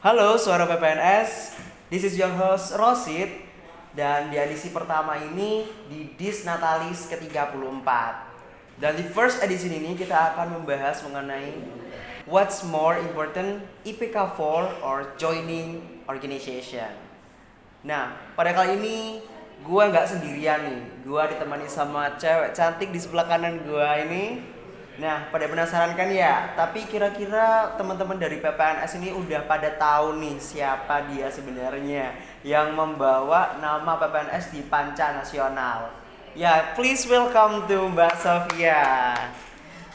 Halo Suara PPNS, this is your host Rosid. Dan di edisi pertama ini di Dis Natalis ke-34. Dan di first edition ini kita akan membahas mengenai what's more important, IPK 4 or joining organization. Nah, pada kali ini gua nggak sendirian nih. Gua ditemani sama cewek cantik di sebelah kanan gua ini. Nah, pada penasaran kan ya? Tapi kira-kira teman-teman dari PPNS ini udah pada tahu nih siapa dia sebenarnya yang membawa nama PPNS di panca nasional. Ya, please welcome to Mbak Sofia.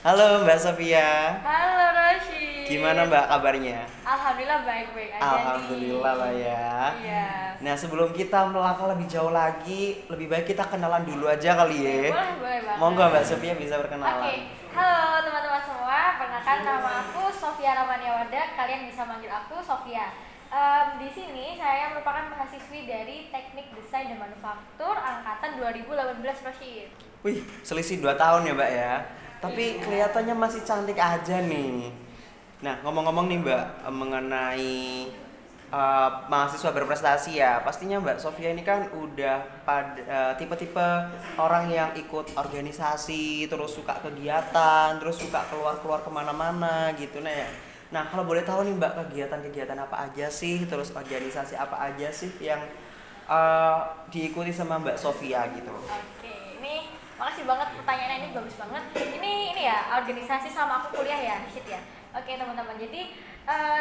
Halo Mbak Sofia. Halo Roshi. Gimana Mbak kabarnya? Alhamdulillah baik-baik aja Alhamdulillah lah ya. Iya. Nah, sebelum kita melangkah lebih jauh lagi, lebih baik kita kenalan dulu aja kali ya. Boleh banget. Monggo Mbak Sofia bisa perkenalan. Oke. Halo teman-teman semua, perkenalkan nama aku Sofia Ramaniawada. Kalian bisa manggil aku Sofia. Di sini saya merupakan mahasiswi dari Teknik Desain dan Manufaktur angkatan 2018 Roshi. Wih, selisih 2 tahun ya Mbak ya. Tapi kelihatannya masih cantik aja nih. Nah, ngomong-ngomong nih Mbak, mengenai mahasiswa berprestasi ya. Pastinya Mbak Sofia ini kan udah pada tipe-tipe orang yang ikut organisasi, terus suka kegiatan, terus suka keluar-keluar kemana-mana gitu nah ya. Nah, kalau boleh tahu nih Mbak, kegiatan-kegiatan apa aja sih, terus organisasi apa aja sih yang diikuti sama Mbak Sofia gitu. Oke, ini makasih banget pertanyaannya, ini bagus banget. Ini ya organisasi sama aku kuliah ya, shit ya. Oke teman-teman, jadi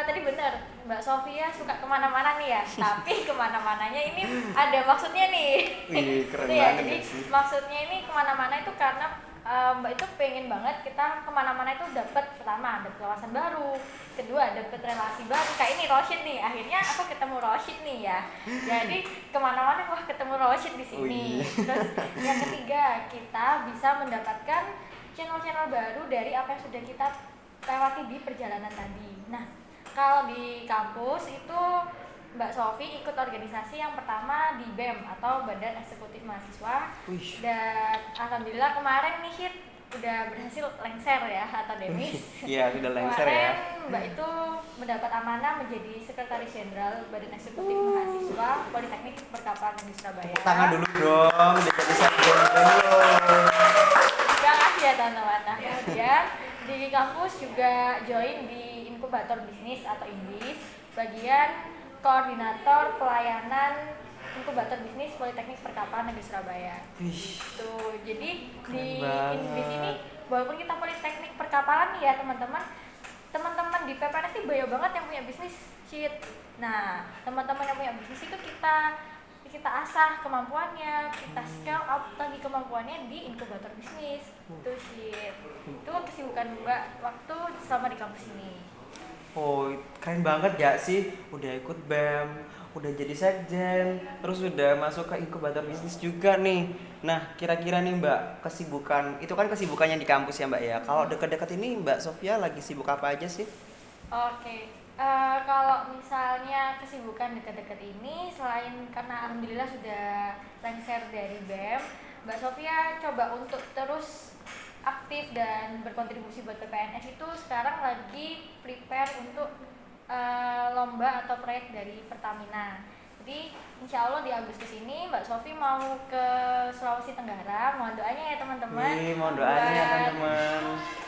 tadi bener Mbak Sofia suka kemana-mana nih ya, tapi kemana-mananya ini ada maksudnya nih. Wih, keren Itu ya, banget jadi ya sih. maksudnya ini kemana-mana itu karena Mbak itu pengen banget kita kemana-mana itu dapat, pertama dapat wawasan baru, kedua dapat relasi baru. Kayak ini Roshid nih, akhirnya aku ketemu Roshid nih ya. Jadi kemana-mana wah ketemu Roshid di sini. Terus yang ketiga, kita bisa mendapatkan channel-channel baru dari apa yang sudah kita lewati di perjalanan tadi. Nah, kalau di kampus itu Mbak Sofi ikut organisasi yang pertama di BEM atau Badan Eksekutif Mahasiswa. Wih. Dan alhamdulillah kemarin nih Hit udah berhasil lengser ya atau demis. Iya, sudah lengser ya. Kemarin Mbak itu mendapat amanah menjadi Sekretaris Jenderal Badan Eksekutif Mahasiswa Politeknik Perkapalan di Surabaya. Tepuk tangan dulu dong, udah jadi sarjana dulu. Terima kasih ya teman-teman. Nah, kemudian di kampus juga join di inkubator bisnis atau INBIS, bagian koordinator pelayanan inkubator bisnis Politeknik Perkapalan Negeri Surabaya. Tuh, jadi di INBIS ini walaupun kita Politeknik Perkapalan nih ya teman-teman di PPNS ini banyak banget yang punya bisnis shit. Nah, teman-teman yang punya bisnis itu kita asah kemampuannya, kita scale up lagi kemampuannya di inkubator bisnis. Itu shit. Itu kesibukan Mbak waktu selama di kampus ini. Oh, keren banget gak sih? Udah ikut BEM, udah jadi sekjen, terus udah masuk ke inkubator bisnis juga nih. Nah, kira-kira nih Mbak, kesibukan, itu kan kesibukannya di kampus ya Mbak ya. Kalau deket-deket ini Mbak Sofia lagi sibuk apa aja sih? Oke, kalau misalnya kesibukan dekat-dekat ini, selain karena alhamdulillah sudah lengser dari BEM, Mbak Sofia coba untuk terus aktif dan berkontribusi buat PPNS itu sekarang lagi prepare untuk lomba atau proyek dari Pertamina. Jadi insya Allah di Agustus ini Mbak Sofi mau ke Sulawesi Tenggara. Mohon doanya ya teman-teman. Mohon doanya ya teman-teman.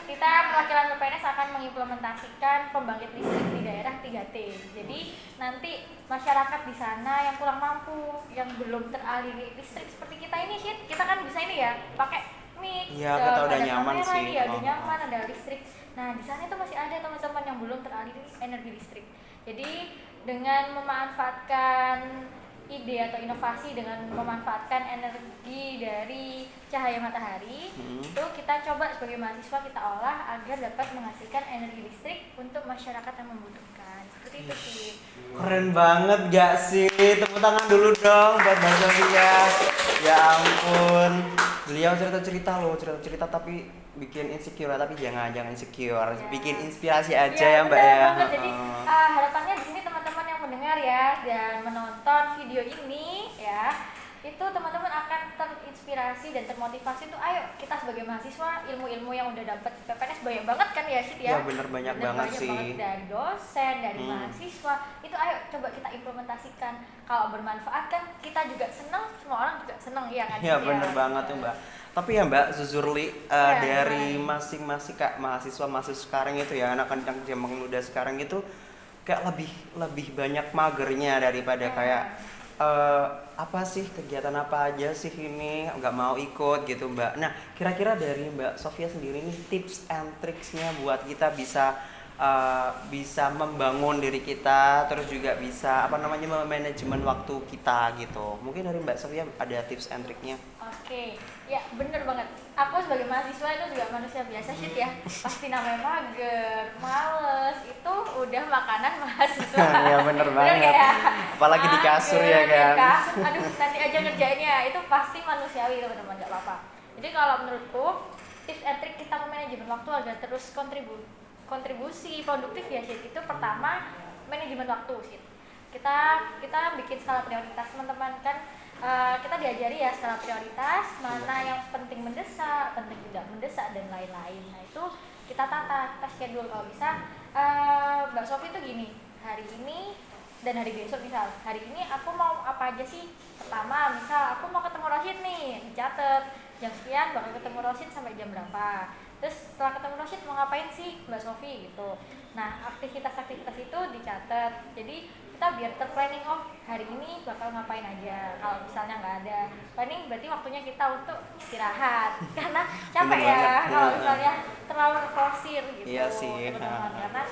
Kita perwakilan PPNS akan mengimplementasikan pembangkit listrik di daerah 3T. Jadi nanti masyarakat di sana yang kurang mampu, yang belum teraliri listrik seperti kita ini, kita kan bisa ini ya pakai mic. Iya, kita udah nyaman kamera, sih. Ya, udah nyaman, ada listrik. Nah di sana itu masih ada teman-teman yang belum teraliri energi listrik. Jadi dengan memanfaatkan ide atau inovasi dengan memanfaatkan energi dari cahaya matahari, itu kita coba sebagai mahasiswa kita olah agar dapat menghasilkan energi listrik untuk masyarakat yang membutuhkan. Seperti itu sih. Keren banget gak sih? Tepuk tangan dulu dong buat Mbak Sofia. Ya ampun. Beliau cerita tapi bikin insecure, tapi jangan insecure. Ya. Bikin inspirasi aja ya Mbak ya. Jadi harapannya di sini teman-teman yang mendengar ya dan menonton video ini ya, itu teman-teman akan terinspirasi dan termotivasi tuh, ayo kita sebagai mahasiswa ilmu-ilmu yang udah dapat PPNS banyak banget kan ya Sid ya. Ya bener banyak banget sih. Banget dari dosen, dari mahasiswa. Itu ayo coba kita implementasikan. Kalau bermanfaat kan kita juga senang, semua orang juga senang ya kan. Ya bener banget tuh Mbak. Tapi ya Mbak Zuzurli, Ya, dari gimana? masing-masing kak mahasiswa sekarang itu ya, anak-anak zaman muda sekarang itu kayak lebih banyak magernya daripada kayak apa sih kegiatan apa aja sih ini nggak mau ikut gitu Mbak. Nah kira-kira dari Mbak Sofia sendiri nih tips and tricksnya buat kita bisa membangun diri kita, terus juga bisa apa namanya manajemen waktu kita gitu. Mungkin dari Mbak Sofia ada tips and triknya? Oke, ya bener banget. Aku sebagai mahasiswa itu juga manusia biasa sih ya. Pasti namanya mager, males, itu udah makanan mahasiswa. Ya bener banget. Kayak, Apalagi di kasur ya mager, kan. di kasur, aduh nanti aja ngerjainnya. Itu pasti manusiawi teman-teman, gak apa-apa. Jadi kalau menurutku, tips and trik kita memanajemen waktu agar terus kontribusi produktif ya sih. Itu pertama manajemen waktu sih. Kita bikin skala prioritas teman-teman kan. Kita diajari ya skala prioritas, mana yang penting mendesak, penting tidak mendesak dan lain-lain. Nah itu kita tata, kita schedule kalau bisa. Mbak Sofi tuh gini, hari ini dan hari besok misal, hari ini aku mau apa aja sih? Pertama misal aku mau ketemu Rosid nih, dicatat jam sekian bakal ketemu Rosid sampai jam berapa. Terus setelah ketemu Rosid mau ngapain sih Mbak Sofi gitu. Nah aktivitas-aktivitas itu dicatat, jadi kita biar terplanning, oh hari ini bakal ngapain aja. Kalau misalnya nggak ada planning berarti waktunya kita untuk istirahat karena capek ya kalau misalnya terlalu forsir gitu. Iya sih. Teman-teman. Karena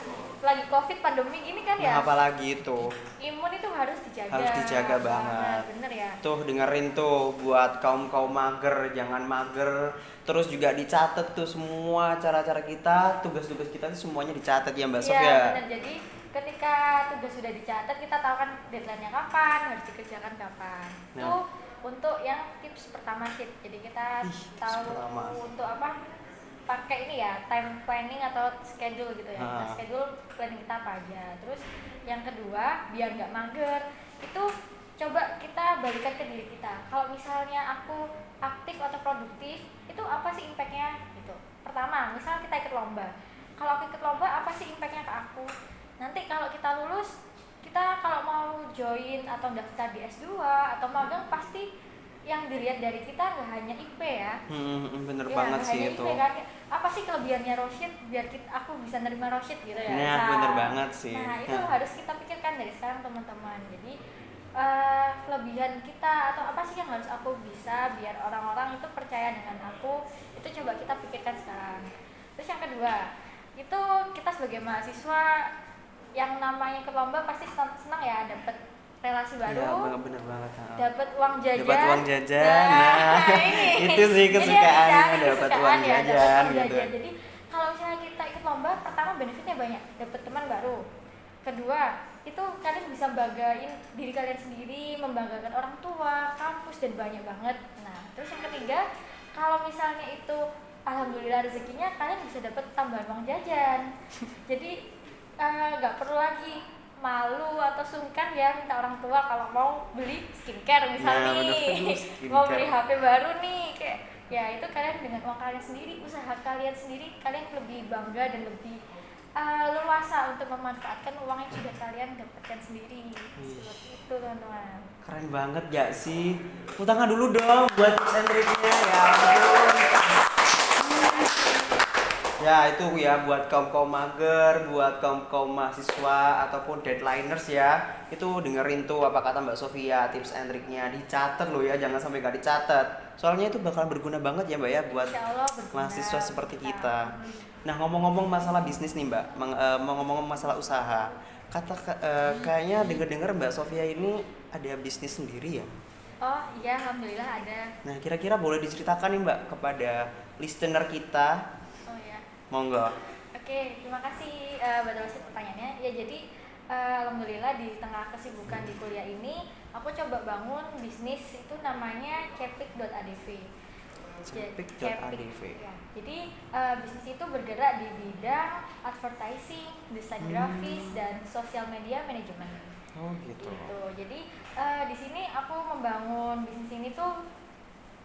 lagi covid pandemi gini kan ya, Nah, apalagi itu imun itu harus dijaga. harus dijaga banget. Bener ya. Tuh dengerin tuh buat kaum mager, jangan mager. Terus juga dicatat tuh semua cara-cara kita, tugas-tugas kita tuh semuanya dicatat ya Mbak Sofia. Iya bener, jadi ketika tugas sudah dicatat kita tahu kan deadline-nya kapan, harus dikerjakan kapan. Nah. Itu untuk yang tips pertama sih. Jadi kita tahu untuk apa? Pakai ini ya, time planning atau schedule gitu ya. Kita schedule planning kita apa aja. Terus yang kedua, biar nggak mager, itu coba kita balikan ke diri kita. Kalau misalnya aku aktif atau produktif, itu apa sih impact-nya gitu. Pertama, misal kita ikut lomba. Kalau aku ikut lomba, apa sih impact-nya ke aku? Nanti kalau kita lulus, kita kalau mau join atau daftar di S2 atau magang pasti yang dilihat dari kita nggak hanya IP ya. Bener ya, banget sih hanya itu. IP, kan? Apa sih kelebihannya Roshid biar aku bisa nerima Roshid gitu ya. Nah, bener banget sih. Nah itu harus kita pikirkan dari sekarang teman-teman. Jadi kelebihan kita atau apa sih yang harus aku bisa biar orang-orang itu percaya dengan aku, itu coba kita pikirkan sekarang. Terus yang kedua, itu kita sebagai mahasiswa yang namanya ke lomba pasti senang ya, dapat relasi baru, ya, bener banget. dapat uang jajan. Dapat uang jajan. Nah, ini itu sih kesukaannya, dapat uang ya, jajan dapet uang gitu. Jadi kalau misalnya kita ikut lomba, pertama benefitnya banyak, dapat teman baru. Kedua, itu kalian bisa banggain diri kalian sendiri, membanggakan orang tua, kampus dan banyak banget. Nah, terus yang ketiga, kalau misalnya itu alhamdulillah rezekinya kalian bisa dapat tambahan uang jajan. Jadi nggak perlu lagi malu atau sungkan ya minta orang tua kalau mau beli skincare misalnya, mau beli HP baru nih, kayak ya itu kalian dengan uang kalian sendiri, usaha kalian sendiri, kalian lebih bangga dan lebih leluasa untuk memanfaatkan uang yang sudah kalian dapatkan sendiri. Seperti itu teman-teman. Keren banget gak sih? Tepuk tangan dulu dong buat tips and triknya ya ampun. Ya itu ya buat kaum mager, buat kaum mahasiswa ataupun deadliners ya, itu dengerin tuh apa kata Mbak Sofia, tips and triknya dicatat loh ya, jangan sampai gak dicatat. Soalnya itu bakal berguna banget ya Mbak ya buat mahasiswa seperti kita. Nah ngomong-ngomong masalah bisnis nih Mbak, ngomong-ngomong masalah usaha, kayaknya denger Mbak Sofia ini ada bisnis sendiri ya? Oh iya, alhamdulillah ada. Nah kira-kira boleh diceritakan nih Mbak kepada listener kita? Monggo. Oke, terima kasih Mbak Rosid pertanyaannya. Ya jadi alhamdulillah di tengah kesibukan di kuliah ini, aku coba bangun bisnis itu namanya Cepik.adv. Cepik.adv. Ya. Jadi bisnis itu bergerak di bidang advertising, desain grafis dan sosial media manajemen. Oh gitu. Gitu. Jadi di sini aku membangun bisnis ini tuh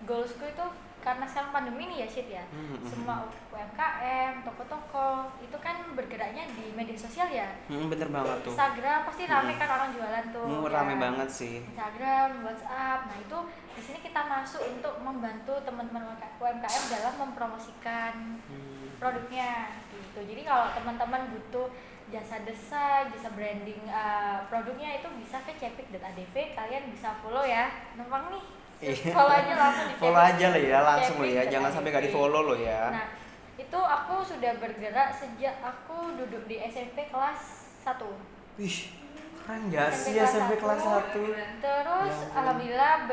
goalsku itu karena sekarang pandemi nih ya Syed ya. Semua UMKM, toko-toko itu kan bergeraknya di media sosial ya. Bener banget tuh. Instagram pasti rame kan orang jualan tuh. Rame banget sih. Instagram, WhatsApp. Nah, itu di sini kita masuk untuk membantu teman-teman UMKM dalam mempromosikan produknya gitu. Jadi kalau teman-teman butuh jasa desain, jasa branding produknya itu bisa ke cepik.adv, kalian bisa follow ya. Numpang nih. Follow aja langsung di Follow aja lah ya, langsung lo ya. Jangan sampai gak di follow lo ya. Nah, itu aku sudah bergerak sejak aku duduk di SMP kelas 1. Wih, keren gak sih SMP kelas 1? Terus ya, alhamdulillah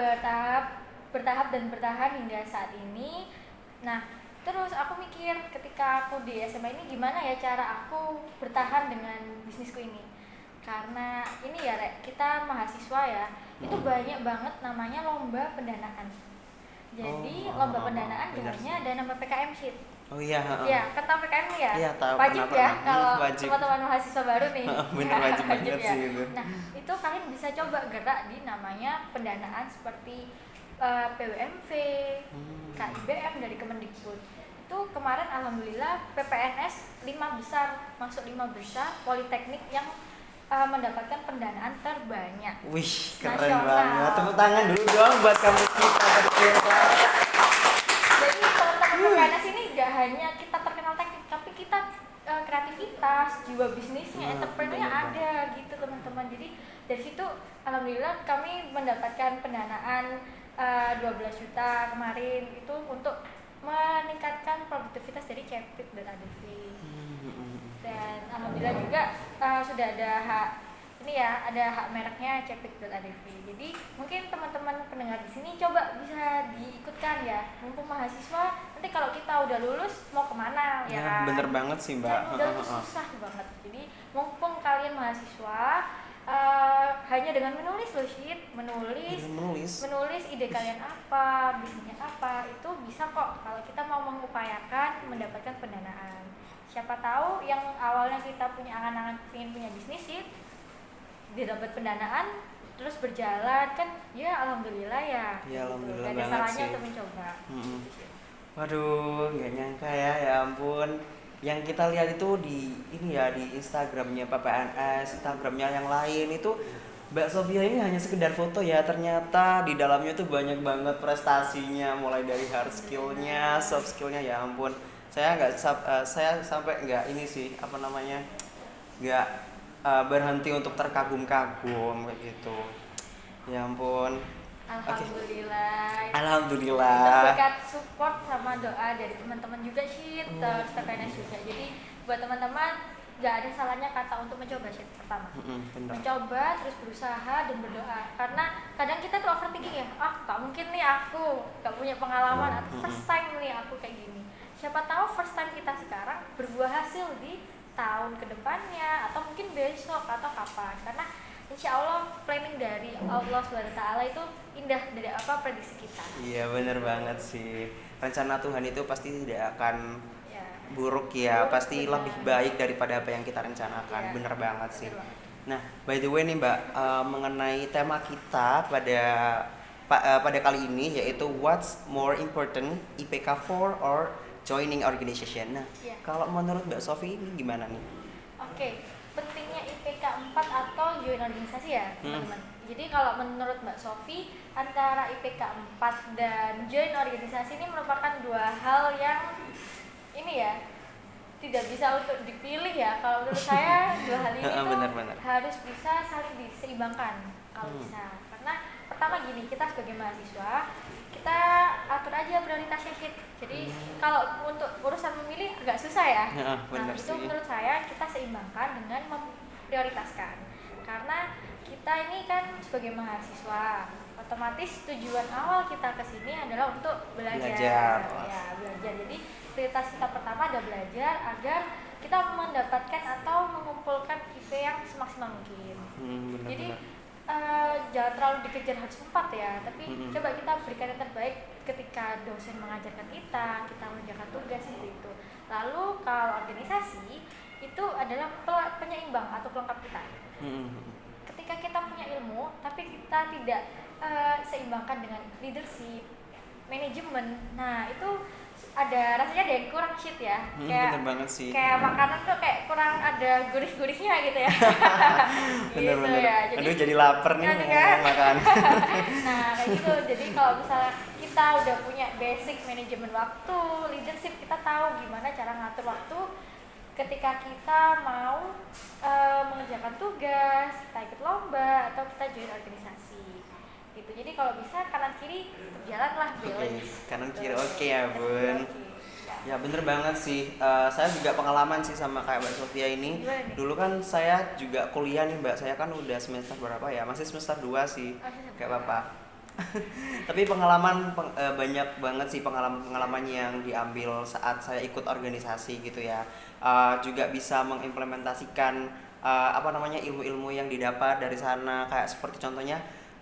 bertahap dan bertahan hingga saat ini. Nah, terus aku mikir ketika aku di SMA ini gimana ya cara aku bertahan dengan bisnisku ini. Karena ini ya Rek, kita mahasiswa ya, itu banyak banget namanya lomba pendanaan. Jadi lomba pendanaan hanya dana PPKM Sheet. Oh iya. Iya, kan tahu PPKM ya? Iya, tahu. Wajib ya kalau wajib. teman-teman mahasiswa baru nih. Bener, wajib banget ya. sih itu. Nah, itu kalian bisa coba gerak di namanya pendanaan seperti PWMV, KIBM dari Kemendikbud. Itu kemarin alhamdulillah PPNS 5 besar, masuk 5 besar politeknik yang mendapatkan pendanaan terbanyak. Wih, keren nasional. Banget. Tepuk tangan dulu dong buat kampus kita. Jadi teman-teman PPNS ini gak hanya kita terkenal teknik, tapi kita kreativitas, jiwa bisnisnya, entrepreneurnya ada gitu teman-teman. Jadi dari situ alhamdulillah kami mendapatkan pendanaan 12 juta kemarin itu untuk meningkatkan produktivitas dari cepik.adv. Dan alhamdulillah juga sudah ada hak ini ya, ada hak mereknya cepik.adv. Jadi mungkin teman-teman pendengar di sini coba bisa diikutkan ya, mumpung mahasiswa. Nanti kalau kita udah lulus mau kemana ya kan? Bener banget sih Mbak. Udah susah banget. Jadi mumpung kalian mahasiswa hanya dengan menulis loh Syed, menulis ide kalian apa, bisnisnya apa, itu bisa kok kalau kita mau mengupayakan mendapatkan pendanaan. Siapa tahu yang awalnya kita punya angan-angan pengen punya bisnis sih, dia dapat pendanaan terus berjalan kan, ya alhamdulillah ya. Ya alhamdulillah gitu. Gak ada salahnya untuk mencoba. Waduh, nggak nyangka ya ampun. Yang kita lihat itu di ini ya, di Instagramnya PPNS, Instagramnya yang lain itu Mbak Sofia ini hanya sekedar foto ya, ternyata di dalamnya tuh banyak banget prestasinya, mulai dari hard skillnya, soft skillnya, ya ampun. Saya sampai nggak ini sih, nggak berhenti untuk terkagum-kagum kayak gitu. Ya ampun. Alhamdulillah. Alhamdulillah. Berkat support sama doa dari teman-teman juga sih, terus PPNS juga. Jadi buat teman-teman nggak ada salahnya kata untuk mencoba sih pertama. Mencoba terus berusaha dan berdoa. Karena kadang kita tuh overthinking ya, gak mungkin nih aku gak punya pengalaman atau first time nih aku kayak gini. Siapa tahu first time kita sekarang berbuah hasil di tahun kedepannya atau mungkin besok atau kapan. Karena insya Allah planning dari Allah SWT itu indah dari apa prediksi kita. Iya benar banget sih. Rencana Tuhan itu pasti tidak akan buruk ya, pasti bener. Lebih baik daripada apa yang kita rencanakan. Ya, bener banget sih. Nah, by the way nih Mbak, mengenai tema kita pada kali ini yaitu what's more important, IPK 4 or joining organization. Nah, kalau menurut Mbak Sofi ini gimana nih? Oke, pentingnya IPK 4 atau join organisasi ya teman-teman. Jadi kalau menurut Mbak Sofi, antara IPK 4 dan join organisasi ini merupakan dua hal yang ini ya tidak bisa untuk dipilih ya. Kalau menurut saya dua hal ini tuh harus bisa saling diseimbangkan kalau bisa. Karena pertama gini, kita sebagai mahasiswa kita atur aja prioritasnya Syed. Jadi kalau untuk urusan memilih agak susah ya. Nah, itu menurut saya kita seimbangkan dengan memprioritaskan. Karena kita ini kan sebagai mahasiswa, otomatis tujuan awal kita kesini adalah untuk belajar. Ya, belajar. Jadi prioritas kita pertama adalah belajar agar kita mendapatkan atau mengumpulkan IP yang semaksimal mungkin. Jadi jangan terlalu dikejar harus 4 ya, tapi coba kita berikan yang terbaik ketika dosen mengajarkan kita mengerjakan tugas seperti itu. Lalu kalau organisasi itu adalah penyeimbang atau pelengkap kita. ketika kita punya ilmu tapi kita tidak seimbangkan dengan leadership, manajemen, nah itu ada rasanya ada yang kurang shit ya. Bener banget sih. Kayak makanan tuh kayak kurang ada gurih-gurihnya gitu ya. Bener-bener. Ya. Jadi, aduh jadi lapar nih ngomong makan. Nah kayak gitu. Jadi kalau misalnya kita udah punya basic manajemen waktu, leadership, kita tahu gimana cara ngatur waktu ketika kita mau mengerjakan tugas, kita ikut lomba atau kita join organisasi gitu. Jadi kalau bisa kanan kiri berjalanlah balance. Kanan kiri oke ya bun. Ya bener banget sih. Saya juga pengalaman sih sama kayak Mbak Sofia ini. Dulu kan saya juga kuliah nih Mbak. Saya kan udah semester berapa ya? Masih semester 2 sih. Kayak Bapak. Tapi pengalaman banyak banget sih pengalaman yang diambil saat saya ikut organisasi gitu ya. Juga bisa mengimplementasikan ilmu-ilmu yang didapat dari sana, kayak seperti contohnya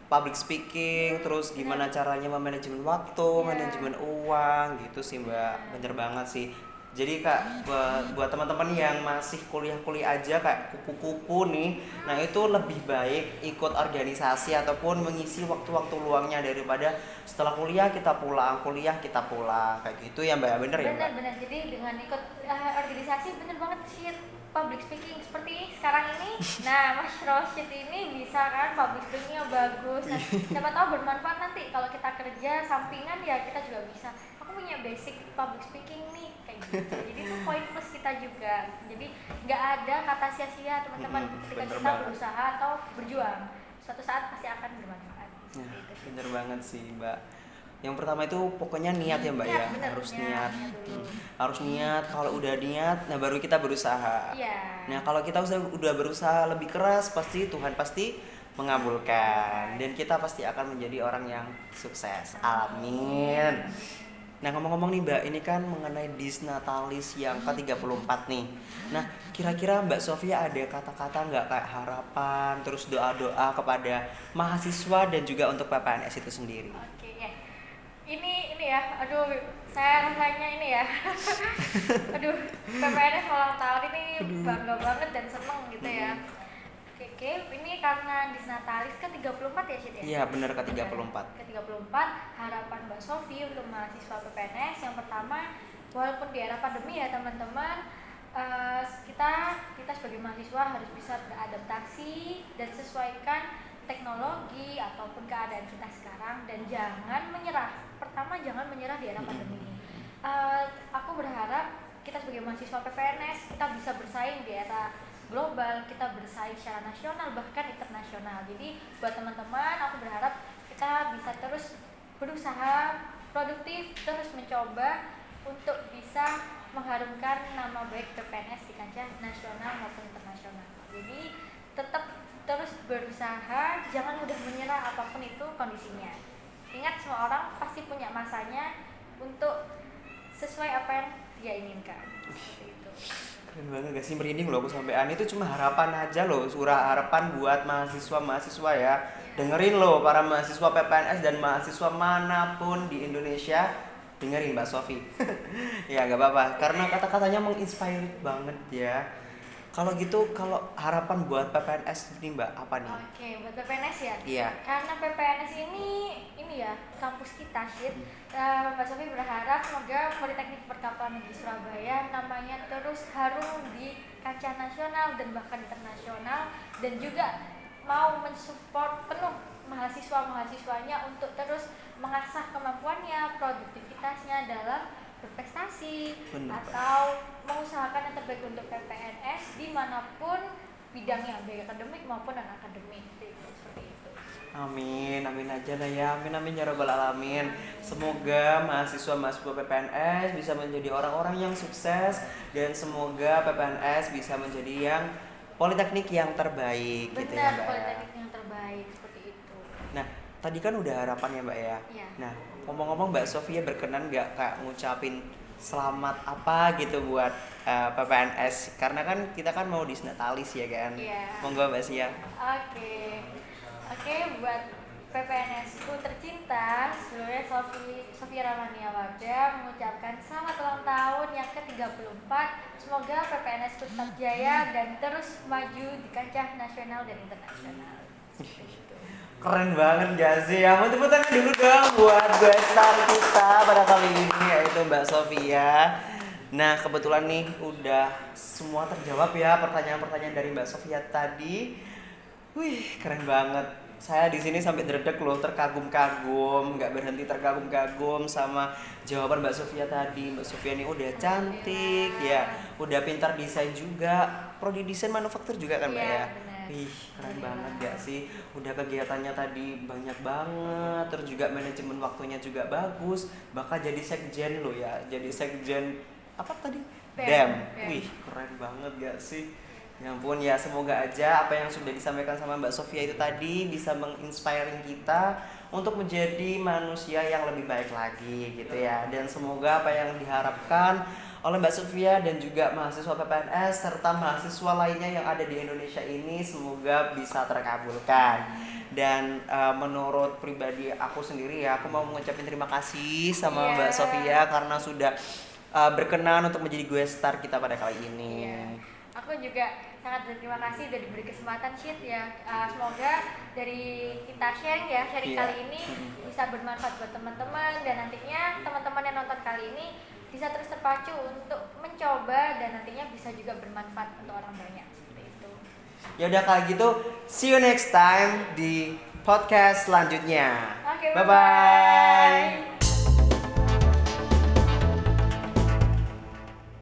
public speaking, terus gimana caranya memanajemen waktu, manajemen uang gitu sih Mbak. Bener banget sih. Jadi Kak, buat teman-teman yang masih kuliah-kuliah aja kayak kupu-kupu nih, nah itu lebih baik ikut organisasi ataupun mengisi waktu-waktu luangnya daripada setelah kuliah kita pulang kayak gitu ya Mbak. Bener ya Mbak? Bener. Jadi dengan ikut organisasi bener banget sih public speaking seperti sekarang ini. Nah Mas Rosyid ini bisa kan public speakingnya bagus. Nah, siapa tahu bermanfaat nanti kalau kita kerja sampingan ya kita juga bisa. Aku punya basic public speaking nih kayak gitu. Jadi itu poin plus kita juga. Jadi nggak ada kata sia-sia teman-teman ketika kita berusaha atau berjuang. Suatu saat pasti akan bermanfaat. Ya, bener banget sih Mbak. Yang pertama itu pokoknya niat ya Mbak ya. Bener, harus niat. Harus niat. Kalau udah niat, nah baru kita berusaha. Iya. Nah kalau kita udah berusaha lebih keras, pasti Tuhan pasti mengabulkan dan kita pasti akan menjadi orang yang sukses. Amin. Nah ngomong-ngomong nih Mbak, ini kan mengenai Disnatalis yang ke-34 nih. Nah kira-kira Mbak Sofia ada kata-kata nggak kayak harapan, terus doa-doa kepada mahasiswa dan juga untuk PPNS itu sendiri? Oke ya. Ini ya, aduh saya rasanya ini ya. Aduh, PPNS ulang tahun ini bangga banget dan seneng gitu ya. Oke, ini karena Disnatalis ke-34 ya Cid ya? Iya bener ke-34. Ke-34, harapan Mbak Sofi untuk mahasiswa PPNS yang pertama, walaupun di era pandemi ya teman-teman, kita sebagai mahasiswa harus bisa beradaptasi dan sesuaikan teknologi ataupun keadaan kita sekarang dan jangan menyerah. Pertama jangan menyerah di era pandemi ini. Aku berharap kita sebagai mahasiswa PPNS kita bisa bersaing di era global, kita bersaing secara nasional bahkan internasional. Jadi buat teman-teman aku berharap kita bisa terus berusaha produktif, terus mencoba untuk bisa mengharumkan nama baik PPNS di kancah nasional maupun internasional. Jadi tetap terus berusaha, jangan mudah menyerah apapun itu kondisinya. Ingat semua orang pasti punya masanya untuk sesuai apa yang dia inginkan. Seperti itu. Keren banget gak sih, merinding loh aku sampean. Itu cuma harapan aja loh, surah harapan buat mahasiswa-mahasiswa ya. Dengerin loh para mahasiswa PPNS dan mahasiswa manapun di Indonesia, dengerin Mbak Sofi. Ya gak apa-apa, karena kata-katanya menginspire banget ya. Kalau gitu, kalau harapan buat PPNS ini Mbak, apa nih? Oke, buat PPNS ya? Iya. Karena PPNS ini ya, kampus kita sih. Mbak Sofi berharap semoga Politeknik Perkapalan Negeri Surabaya namanya terus harum di kancah nasional dan bahkan internasional, dan juga mau mensupport penuh mahasiswa-mahasiswanya untuk terus mengasah kemampuannya, produktivitasnya dalam berprestasi. Bener, atau mengusahakan yang terbaik untuk PPNS dimanapun bidangnya, baik akademik maupun non akademik. Seperti itu. Amin, amin aja lah ya, amin ya robbal alamin. Semoga mahasiswa-mahasiswa PPNS bisa menjadi orang-orang yang sukses, dan semoga PPNS bisa menjadi yang politeknik yang terbaik. Benar, gitu ya Mbak. politeknik yang terbaik, seperti itu. Nah, tadi kan udah harapan ya Mbak ya. Iya. Nah, ngomong-ngomong Mbak Sofia berkenan nggak Kak ngucapin selamat apa gitu buat PPNS? Karena kan kita kan mau Disnatalis ya kan. Iya. Monggo Mbak Sia. Oke, buat PPNS-ku tercinta, seluruhnya Sofia Ramania Warda mengucapkan selamat ulang tahun yang ke-34. Semoga PPNS-ku tetap jaya dan terus maju di kancah nasional dan internasional. Keren banget gak sih? Ya, mau tepuk tangan dulu dong buat guest star kita pada kali ini, yaitu Mbak Sofia. Nah, kebetulan nih udah semua terjawab ya pertanyaan-pertanyaan dari Mbak Sofia tadi. Wih, keren banget. Saya di sini sampai dredeg loh, terkagum-kagum, nggak berhenti terkagum-kagum sama jawaban Mbak Sofia tadi. Mbak Sofia ini udah cantik, ya, udah pintar desain juga, prodi desain manufaktur juga kan Mbak ya? Benar. Wih, keren banget gak sih? Udah kegiatannya tadi banyak banget, terus juga manajemen waktunya juga bagus, bakal jadi sekjen loh ya, jadi sekjen apa tadi? BEM. Wih, keren banget gak sih? Ya ampun ya, semoga aja apa yang sudah disampaikan sama Mbak Sofia itu tadi bisa menginspiring kita untuk menjadi manusia yang lebih baik lagi gitu ya. Dan semoga apa yang diharapkan oleh Mbak Sofia dan juga mahasiswa PPNS serta mahasiswa lainnya yang ada di Indonesia ini semoga bisa terkabulkan. Dan menurut pribadi aku sendiri ya, aku mau mengucapkan terima kasih sama Mbak Sofia karena sudah berkenan untuk menjadi guest star kita pada kali ini. Aku juga sangat berterima kasih udah diberi kesempatan Syed ya. Semoga dari kita sharing kali ini bisa bermanfaat buat teman-teman dan nantinya teman-teman yang nonton kali ini bisa terus terpacu untuk mencoba dan nantinya bisa juga bermanfaat untuk orang banyak seperti itu. Ya udah kalau gitu, see you next time di podcast selanjutnya. Oke, bye bye.